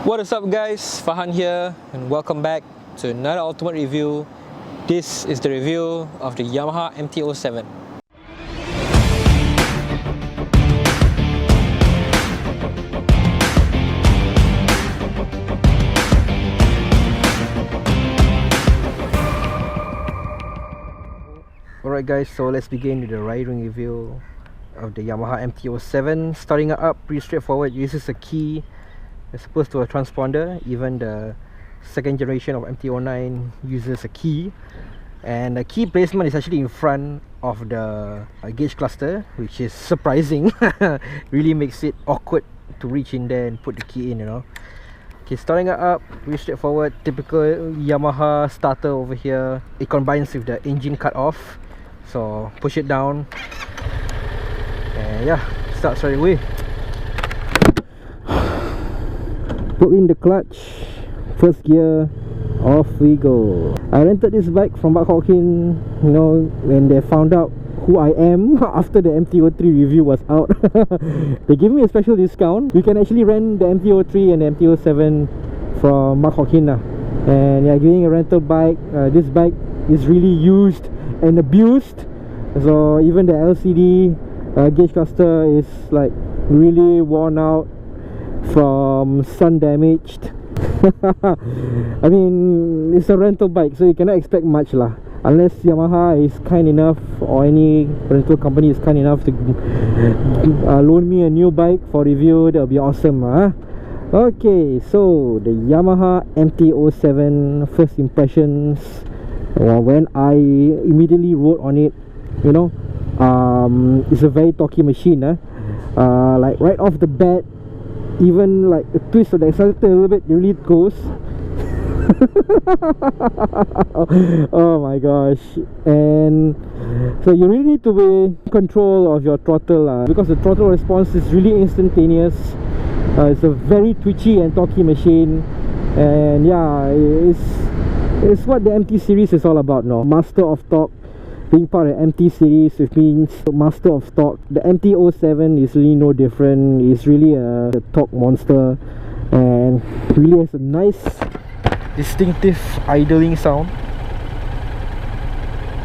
What is up guys, Fahan here and welcome back to another ultimate review. This is the review of the Yamaha MT-07. Alright guys, so let's begin with the riding review of the Yamaha MT-07. Starting it up, pretty straightforward. Uses a key as opposed to a transponder. Even the second generation of MT-09 uses a key, and the key placement is actually in front of the gauge cluster, which is surprising. Really makes it awkward to reach in there and put the key in, you know. Okay, starting it up, pretty straightforward. Typical Yamaha starter over here. It combines with the engine cut off, so push it down and yeah, starts right away. Put in the clutch, first gear, off we go. I rented this bike from Mak Kok Hin, you know, when they found out who I am after the MT-03 review was out. They gave me a special discount. You can actually rent the MT-03 and the MT-07 from Mak Kok Hin. And yeah, giving a rental bike. This bike is really used and abused, so even the LCD gauge cluster is like really worn out from sun damaged. I mean, it's a rental bike, so you cannot expect much lah, unless Yamaha is kind enough, or any rental company is kind enough to loan me a new bike for review. That'll be awesome, huh? Okay, so the Yamaha MT-07 first impressions. When I immediately rode on it, you know, it's a very torquey machine, like right off the bat, even like a twist of the accelerator a little bit, it really goes. Oh my gosh. And so you really need to be in control of your throttle, because the throttle response is really instantaneous. It's a very twitchy and torquey machine, and yeah, it's what the MT series is all about now. Master of torque. Being part of the MT series, which means master of torque. The MT-07 is really no different. It's really a torque monster, and really has a nice distinctive idling sound,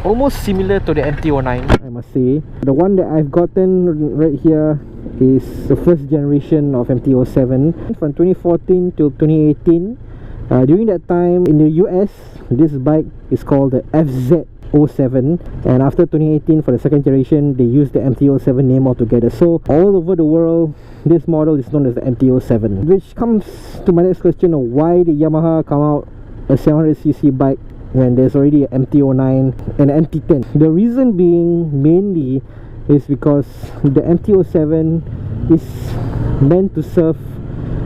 almost similar to the MT-09, I must say. The one that I've gotten right here is the first generation of MT-07 from 2014 till 2018. During that time in the US, this bike is called the FZ-07, and after 2018, for the second generation, they used the MT-07 name altogether. So all over the world, this model is known as the MT-07, which comes to my next question of why did Yamaha come out a 700cc bike when there's already an MT-09 and an MT-10. The reason being mainly is because the MT-07 is meant to serve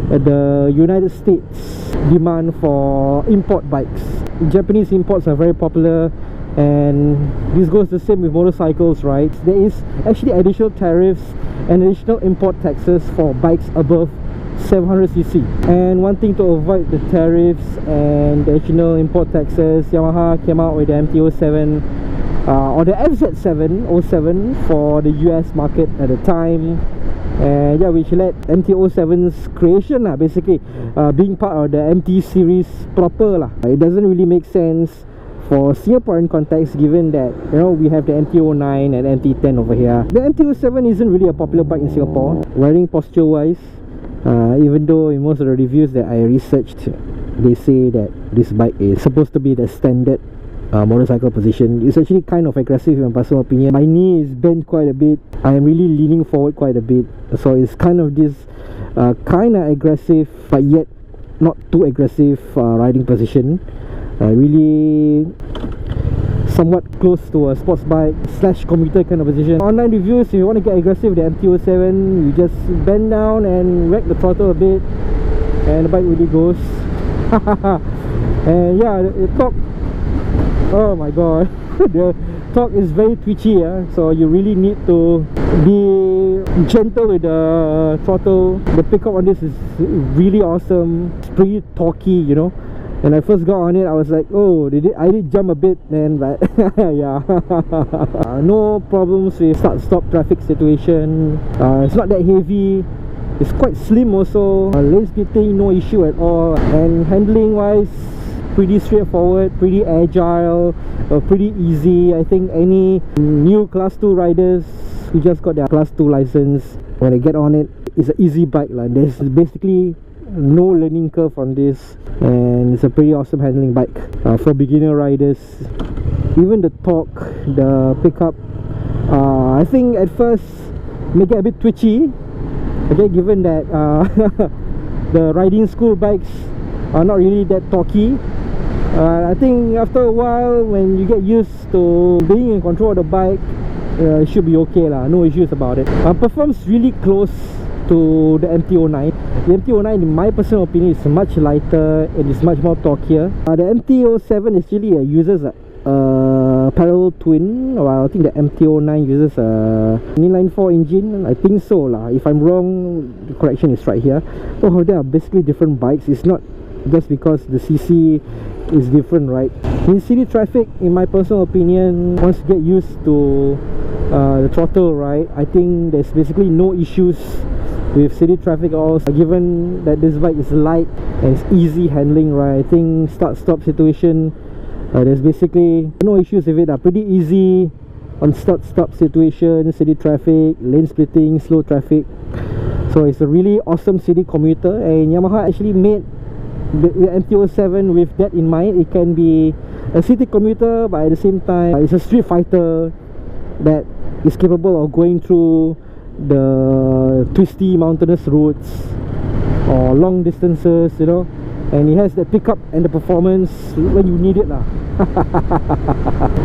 the United States demand for import bikes. Japanese imports are very popular, and this goes the same with motorcycles, right? There is actually additional tariffs and additional import taxes for bikes above 700cc. And one thing to avoid the tariffs and the additional import taxes, Yamaha came out with the MT-07 or the FZ-07 for the US market at the time. And yeah, which led MT-07's creation, basically being part of the MT series proper. It doesn't really make sense for Singaporean context, given that, you know, we have the MT-09 and MT-10 over here. The MT-07 isn't really a popular bike in Singapore, riding posture wise, even though in most of the reviews that I researched, they say that this bike is supposed to be the standard motorcycle position. It's actually kind of aggressive in my personal opinion. My knee is bent quite a bit. I am really leaning forward quite a bit, so it's kind of this kind of aggressive but yet not too aggressive riding position. Really somewhat close to a sports bike / commuter kind of position. Online reviews, if you want to get aggressive with the MT-07, you just bend down and whack the throttle a bit, and the bike really goes. And yeah, the torque, oh my god, the torque is very twitchy, so you really need to be gentle with the throttle. The pickup on this is really awesome. It's pretty torquey, you know. When I first got on it, I was like, oh, I did jump a bit, man, but yeah. No problems with start-stop traffic situation. It's not that heavy. It's quite slim also. Lane splitting, no issue at all. And handling wise, pretty straightforward, pretty agile, pretty easy. I think any new class 2 riders who just got their class 2 license, when they get on it, it's an easy bike lah. There's basically no learning curve on this, and it's a pretty awesome handling bike for beginner riders. Even the torque, the pickup, I think at first may get a bit twitchy, okay, given that the riding school bikes are not really that torquey. I think after a while, when you get used to being in control of the bike, it should be okay lah, no issues about it. Performs really close to the MT-09. The MT-09, in my personal opinion, is much lighter and is much more torquier. The MT-07 actually uses a parallel twin, while I think the MT-09 uses a inline-4 engine. I think so lah. If I'm wrong, the correction is right here. Both of them are basically different bikes. It's not just because the CC is different, right? In city traffic, in my personal opinion, once you get used to the throttle, right, I think there's basically no issues with city traffic at all, given that this bike is light and it's easy handling, right? I think start-stop situation, there's basically no issues with it. Pretty easy on start-stop situation, city traffic, lane splitting, slow traffic. So it's a really awesome city commuter, and Yamaha actually made the MT-07 with that in mind. It can be a city commuter, but at the same time it's a street fighter that is capable of going through the twisty mountainous roads or long distances, you know, and it has the pickup and the performance when you need it lah.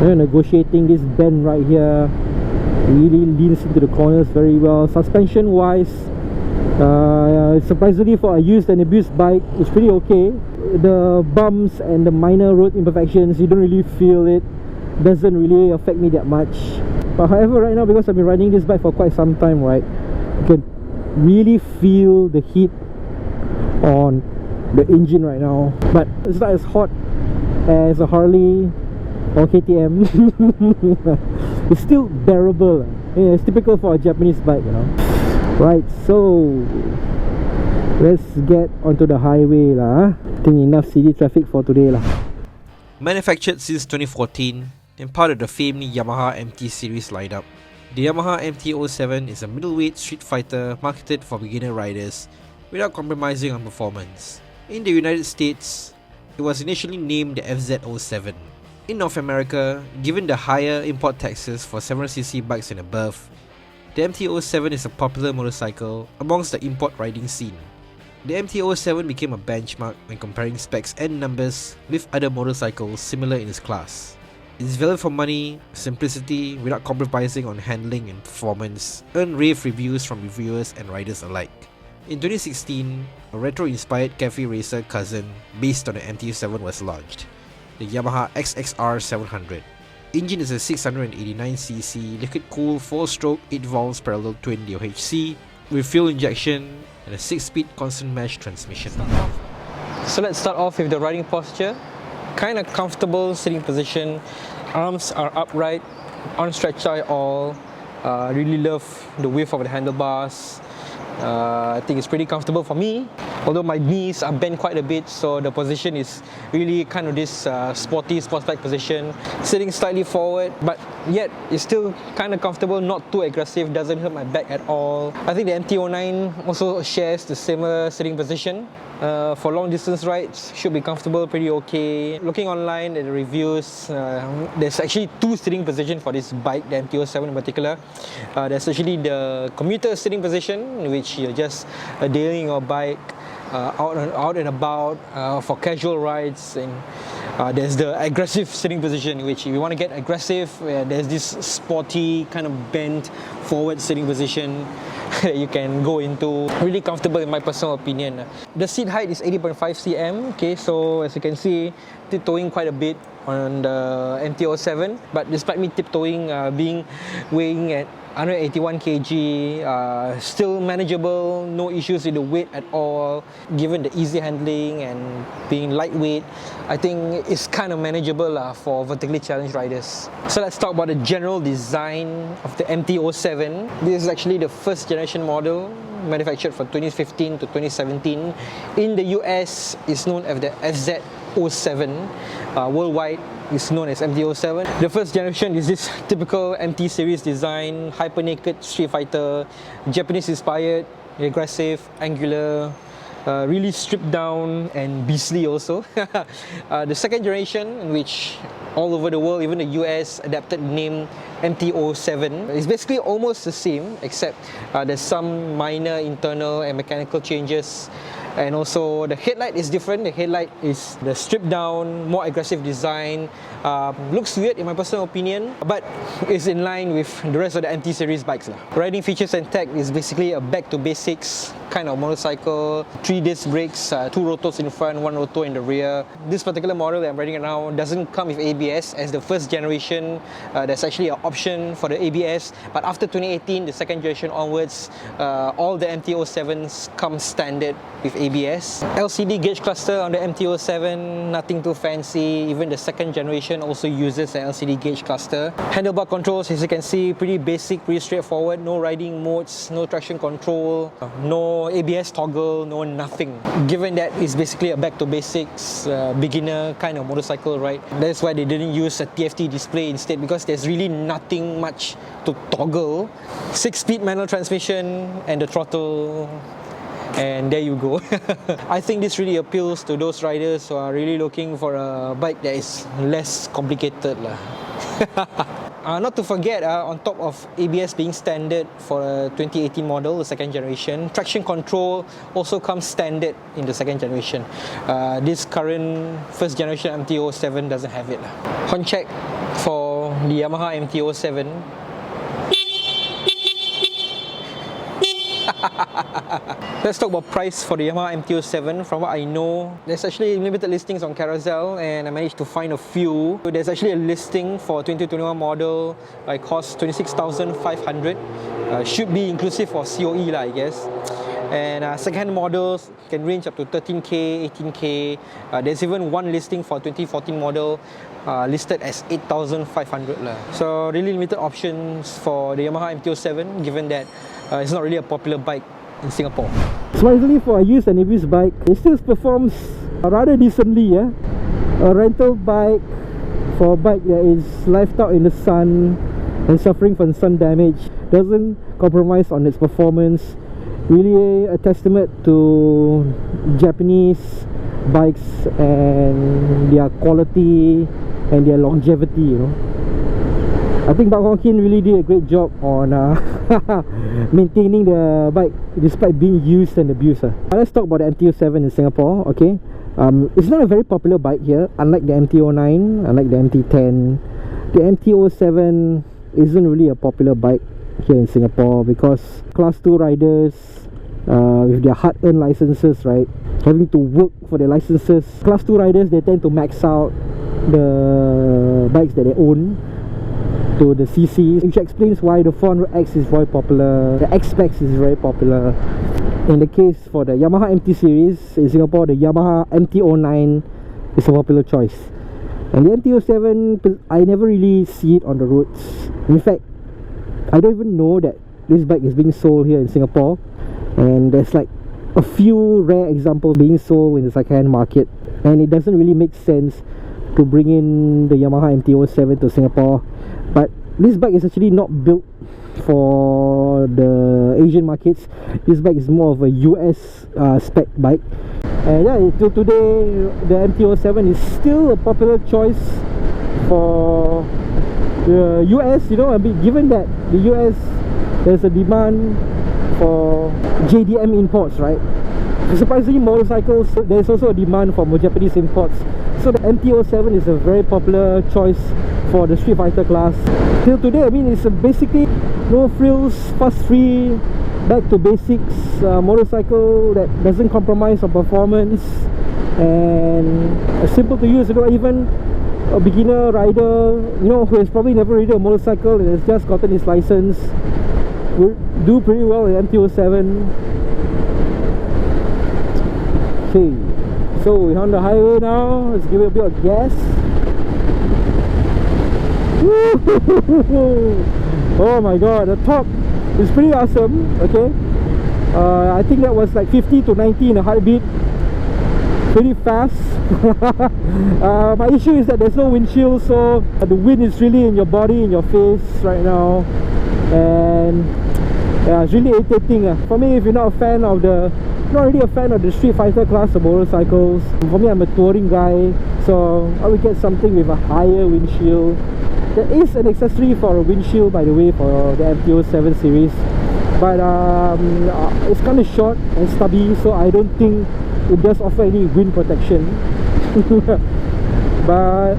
Negotiating this bend right here, really leans into the corners very well. Suspension wise, surprisingly for a used and abused bike, it's pretty okay. The bumps and the minor road imperfections, you don't really feel it. Doesn't really affect me that much. But however, right now, because I've been riding this bike for quite some time, right, you can really feel the heat on the engine right now. But it's not as hot as a Harley or KTM. It's still bearable. Yeah, it's typical for a Japanese bike, you know. Right, so let's get onto the highway lah. I think enough city traffic for today lah. Manufactured since 2014 and part of the famed Yamaha MT series lineup, the Yamaha MT-07 is a middleweight street fighter marketed for beginner riders without compromising on performance. In the United States, it was initially named the FZ-07. In North America, given the higher import taxes for 700cc bikes and above, the MT-07 is a popular motorcycle amongst the import riding scene. The MT-07 became a benchmark when comparing specs and numbers with other motorcycles similar in its class. Its value for money, simplicity without compromising on handling and performance earned rave reviews from reviewers and riders alike. In 2016, a retro-inspired cafe racer cousin based on the MT-07 was launched, the Yamaha XXR 700. Engine is a 689cc liquid-cooled 4-stroke 8-valve parallel twin DOHC with fuel injection and a 6-speed constant mesh transmission. So let's start off with the riding posture. Kind of comfortable sitting position, arms are upright, unstretched at all. Really love the width of the handlebars. I think it's pretty comfortable for me, although my knees are bent quite a bit, so the position is really kind of this sporty sportsbike position, sitting slightly forward, but yet it's still kind of comfortable, not too aggressive, doesn't hurt my back at all. I think the MT-09 also shares the similar sitting position. For long distance rides, should be comfortable, pretty okay. Looking online at the reviews, there's actually two sitting positions for this bike, the MT-07 in particular. There's actually the commuter sitting position, in which you're just dealing your bike out and about for casual rides, and there's the aggressive sitting position, in which if you want to get aggressive, there's this sporty kind of bent forward sitting position that you can go into. Really comfortable in my personal opinion. The seat height is 80.5 cm. Okay, so as you can see, tiptoeing quite a bit on the MT-07, but despite me tiptoeing, weighing at 181 kg, still manageable, no issues with the weight at all. Given the easy handling and being lightweight, I think it's kind of manageable for vertically challenged riders. So let's talk about the general design of the MT-07. This is actually the first generation model manufactured from 2015 to 2017. In the US, it's known as the FZ07. Worldwide, it's known as MT-07. The first generation is this typical MT series design, hyper naked Street Fighter, Japanese inspired, aggressive, angular, really stripped down and beastly also. The second generation, in which all over the world, even the US, adapted the name MT-07. It's basically almost the same, except there's some minor internal and mechanical changes. And also the headlight is different. The headlight is the stripped down, more aggressive design. Looks weird in my personal opinion, but is in line with the rest of the MT series bikes. Riding features and tech is basically a back to basics kind of motorcycle. 3 disc brakes, 2 rotors in front, 1 rotor in the rear. This particular model that I'm riding now doesn't come with ABS. As the first generation, there's actually an option for the ABS, but after 2018, the second generation onwards, all the MT-07s come standard with ABS. LCD gauge cluster on the MT-07, nothing too fancy. Even the second generation also uses an LCD gauge cluster. Handlebar controls, as you can see, pretty basic, pretty straightforward. No riding modes, no traction control, no ABS toggle, no nothing. Given that it's basically a back to basics, beginner kind of motorcycle, right? That's why they didn't use a TFT display instead, because there's really nothing much to toggle. 6-speed manual transmission and the throttle, and there you go. I think this really appeals to those riders who are really looking for a bike that is less complicated lah. Not to forget, on top of ABS being standard for a 2018 model, the second generation, traction control also comes standard in the second generation. This current first generation MT-07 doesn't have it. Horn check for the Yamaha MT-07. Let's talk about price for the Yamaha MT-07. From what I know, there's actually limited listings on Carousel, and I managed to find a few. There's actually a listing for 2021 model. It costs 26,500. Should be inclusive of COE lah, I guess. And second-hand models can range up to 13k, 18k. There's even one listing for 2014 model listed as 8,500 lah. So really limited options for the Yamaha MT-07, given that it's not really a popular bike in Singapore. Surprisingly, for a used and abused bike, it still performs rather decently. A rental bike for a bike that is left out in the sun and suffering from sun damage doesn't compromise on its performance. Really a testament to Japanese bikes and their quality and their longevity, you know. I think Bak Hong Kin really did a great job on maintaining the bike despite being used and abused. Let's talk about the MT-07 in Singapore, okay? It's not a very popular bike here, unlike the MT-09, unlike the MT-10. The MT-07 isn't really a popular bike here in Singapore because Class 2 riders with their hard-earned licenses, right, having to work for their licenses. Class 2 riders, they tend to max out the bikes that they own to the CC, which explains why the 400X is very popular, the X-Max is very popular. In the case for the Yamaha MT series in Singapore, the Yamaha MT-09 is a popular choice. And the MT-07, I never really see it on the roads. In fact, I don't even know that this bike is being sold here in Singapore, and there's like a few rare examples being sold in the second-hand market, and it doesn't really make sense to bring in the Yamaha MT-07 to Singapore. But this bike is actually not built for the Asian markets. This bike is more of a US spec bike, and yeah, till today the MT-07 is still a popular choice for the US, you know. I mean, given that the US, there's a demand for JDM imports, right? Surprisingly, motorcycles, there's also a demand for more Japanese imports. So the MT-07 is a very popular choice for the Street Fighter class. Till today, I mean, it's basically no frills, fuss-free, back to basics motorcycle that doesn't compromise on performance, and simple to use. You know, even a beginner rider, you know, who has probably never ridden a motorcycle and has just gotten his license, will do pretty well in MT-07. Okay, so we're on the highway now. Let's give it a bit of gas. Oh my god, the top is pretty awesome. Okay, I think that was like 50 to 90 in a heartbeat. Pretty fast. My issue is that there's no windshield, so the wind is really in your body, in your face right now, and yeah, it's really irritating. For me, if you're not a fan of the, not really a fan of the Street Fighter class of motorcycles, for me, I'm a touring guy, so I would get something with a higher windshield. There is an accessory for a windshield, by the way, for the MT-07 series, but it's kind of short and stubby, so I don't think it does offer any wind protection. But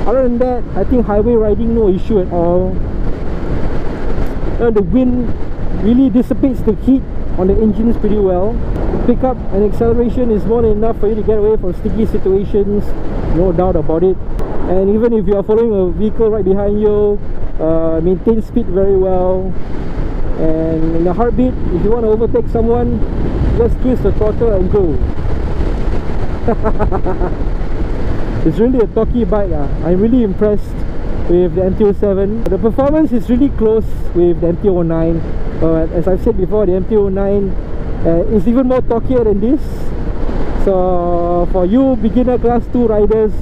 other than that, I think highway riding, no issue at all. The wind really dissipates the heat on the engines pretty well. Pickup and acceleration is more than enough for you to get away from sticky situations, no doubt about it. And even if you are following a vehicle right behind you, maintain speed very well. And in a heartbeat, if you want to overtake someone, just twist the throttle and go. It's really a torquey bike. I'm really impressed with the MT-07. The performance is really close with the MT-09. As I've said before, the MT-09 is even more torqueier than this. So for you beginner class 2 riders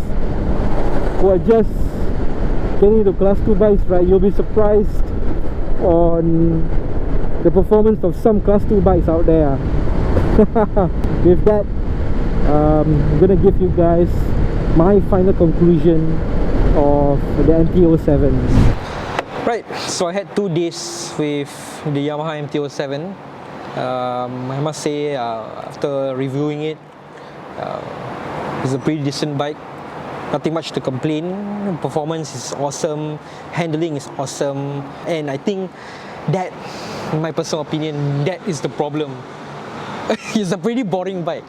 who are just getting into class 2 bikes, right, you'll be surprised on the performance of some class 2 bikes out there. With that, I'm gonna give you guys my final conclusion of the MT-07. Right, so I had 2 days with the Yamaha MT-07. I must say, after reviewing it, it's a pretty decent bike. Nothing much to complain. Performance is awesome, handling is awesome, and I think that, in my personal opinion, that is the problem. It's a pretty boring bike.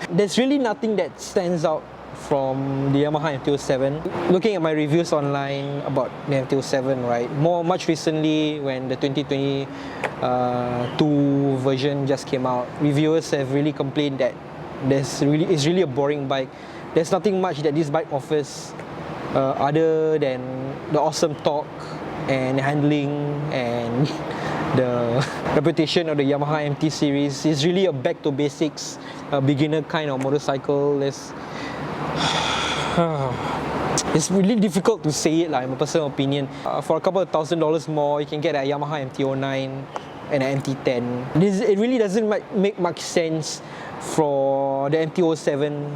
There's really nothing that stands out from the Yamaha MT-07. Looking at my reviews online about the MT-07, right, much recently when the 2022 version just came out, reviewers have really complained that it's really a boring bike. There's nothing much that this bike offers other than the awesome torque and handling and the reputation of the Yamaha MT series. Is really a back to basics, a beginner kind of motorcycle. It's really difficult to say it, in my personal opinion. For a couple of $1,000s more, you can get a Yamaha MT-09 and an MT-10. It really doesn't make much sense for the MT-07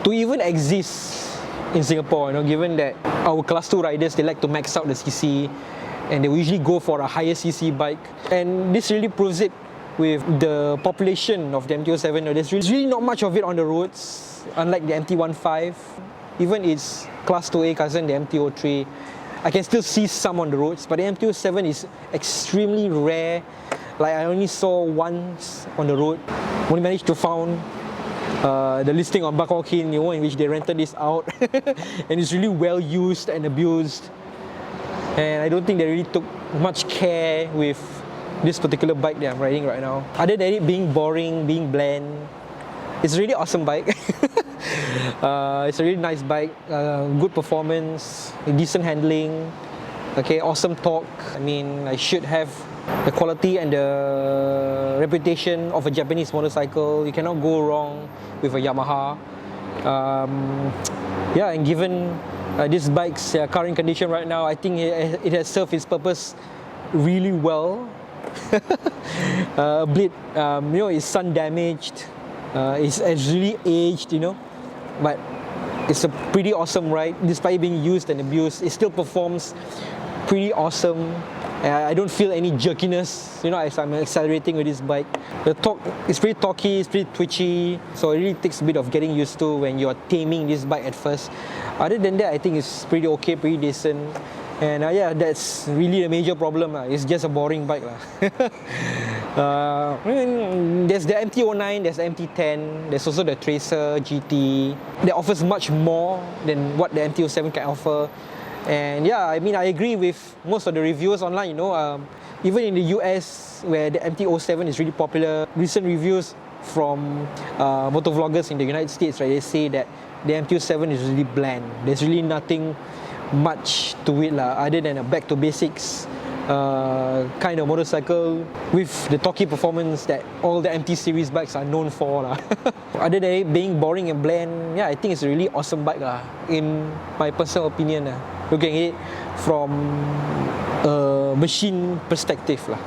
to even exist in Singapore, given that our class 2 riders, they like to max out the CC and they will usually go for a higher CC bike. And this really proves it with the population of the MT-07. There's really not much of it on the roads, unlike the MT-15. Even its class 2A cousin, the MT-03, I can still see some on the roads, but the MT-07 is extremely rare. I only saw once on the road. Only managed to find the listing on Buck Hawking, in which they rented this out. And it's really well used and abused. And I don't think they really took much care with this particular bike that I'm riding right now. Other than it being boring, being bland, it's a really awesome bike. It's a really nice bike, good performance, decent handling, awesome torque. I mean, I should have the quality and the reputation of a Japanese motorcycle. You cannot go wrong with a Yamaha. And given this bike's current condition right now, I think it has served its purpose really well. A bit, it's sun damaged. It's really aged, but it's a pretty awesome ride. Despite being used and abused, it still performs pretty awesome. I don't feel any jerkiness, as I'm accelerating with this bike. The torque is pretty torquey, it's pretty twitchy, so it really takes a bit of getting used to when you're taming this bike at first. Other than that, I think it's pretty okay, pretty decent. And that's really a major problem. It's just a boring bike. There's the MT-09, there's the MT-10, there's also the Tracer GT that offers much more than what the MT-07 can offer. And I agree with most of the reviewers online. Even in the US, where the MT-07 is really popular, recent reviews from motovloggers in the United States, right, they say that the MT-07 is really bland. There's really nothing much to it other than a back to basics kind of motorcycle with the torquey performance that all the MT series bikes are known for lah. Other than it being boring and bland, yeah, I think it's a really awesome bike lah, in my personal opinion lah. Looking at it from a machine perspective lah.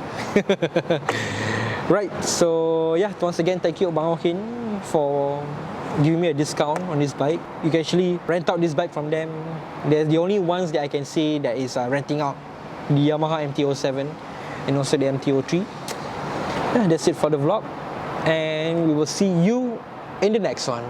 Right, so yeah, once again, thank you Bang Ohin for giving me a discount on this bike. You can actually rent out this bike from them. They're the only ones that I can say that is renting out the Yamaha MT-07 and also the MT-03. Yeah, that's it for the vlog, and we will see you in the next one.